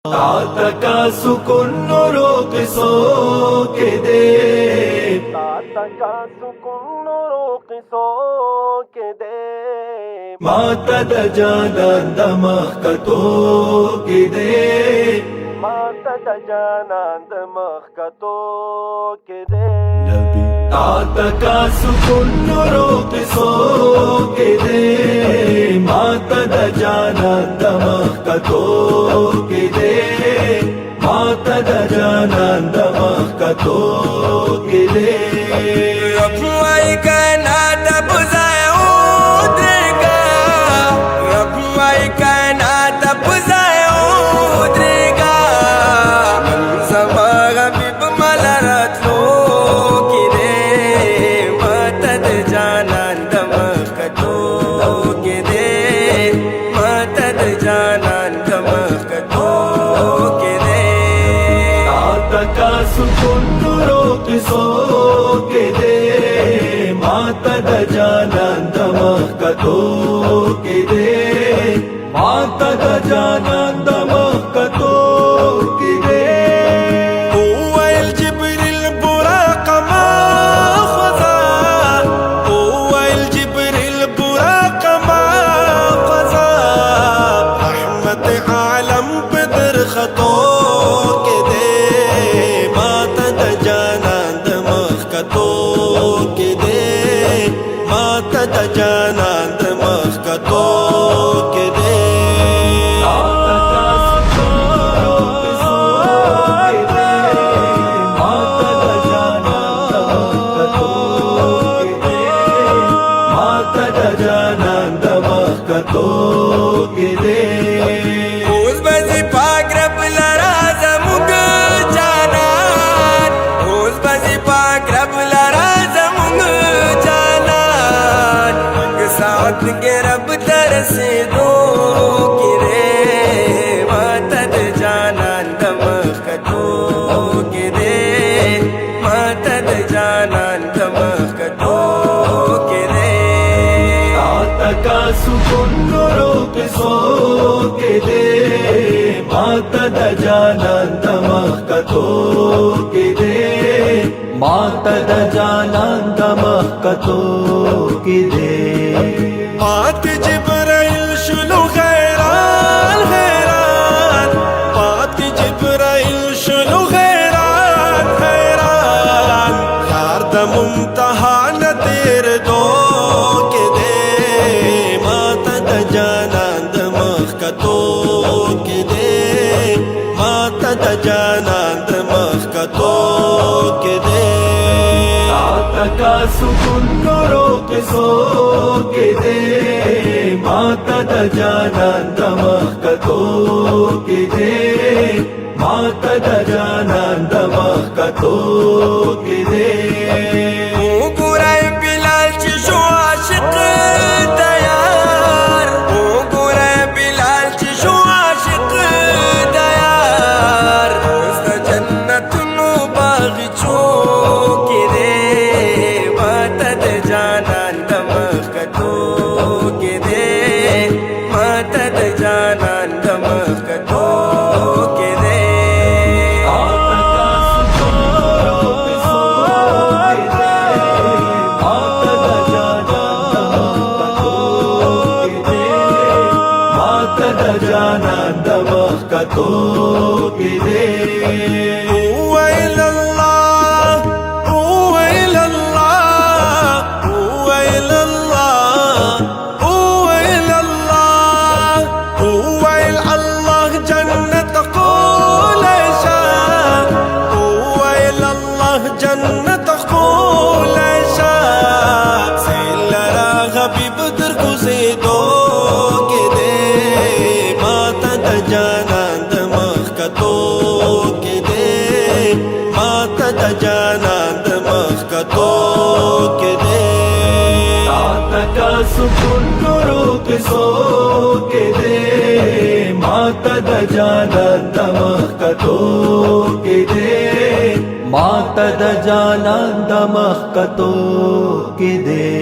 ताता का सुकून नूरों किसों के दे, ताता का सुकून नूरों किसों के दे। माता द जाना दमख कतो के दे, माता द जाना दमख कतो के दे। नबी ताता का सुकून नूरों किसों के दे, माता द जाना दमख कतो के दे, माता द जाना दमख कतो के दे। रखवाई कहना तब जाए उधरेगा, रखवाई कहना तब जाए उधरेगा। समागा बिब मलरत लो की रे, मतद जाना दमक तो के दे, मतद जाना दमक तो के दे। ताता का सुकून नूरों किसों के दे, माता द जाना दमख कतो के दे, माता द जाना दमख कतो के दे। ओवैल जिब्रिल बुराक मा ख़ज़ा, ओवैल जिब्रिल बुराक मा ख़ज़ा। रहमत आलम पे दरख़तो के दे, माता द जाना दमख कतो के दे, माता द जाना दमख कतो के दे। ताता का सुकून किसों के दे, माता द जाना दमख कतो के दे, माता द जाना दमख कतो के दे। उस बजी पाक रब लरा जमुग जानान, उस बजी पाक रब लरा जमुग जानान। साथ के रब तरसे दो की रे, माता द जाना दमख कतो के दे, माता द जाना दमख कतो के दे। ताता का सुकून नूरों किसों के दे, माता द जाना दमख कतो के दे, माता द जाना दमख कतो के दे। पात जिब्राइल शुलू गैरान हैरान, पात जिब्राइल शुलू गैरान हैरान। यार द मुमतहा न तेरे दो के दे, माता द जाना दमख कतो के दे, माता द जाना दमख कतो के दे। ताता का सुकून नूरों किसों के दे, माता द जाना दमख कतो के दे, माता द जाना दमख कतो के दे। गुराय बिलाल चिशो आशिक दयार, ओ गुराय बिलाल चिशो आशिक दयार। उस्त जन्नत नो बागीचो के दे, माता द जाना दमख कतो के दे, माता द जाना दमख कतो के दे। ताता का सुकून किसों के दे, माता द जाना दमख कतो के दे, माता द जाना दमख कतो के दे। जन्नत खोल शाह से लरा हबीब दरगुज़े दो के दे, माता द जाना दमख कतो के दे, माता द जाना दमख कतो के दे। ताता का सुकून नूरों किसों के दे, माता द जाना दमख कतो के दे, माता द जाना दमख कतो के दे।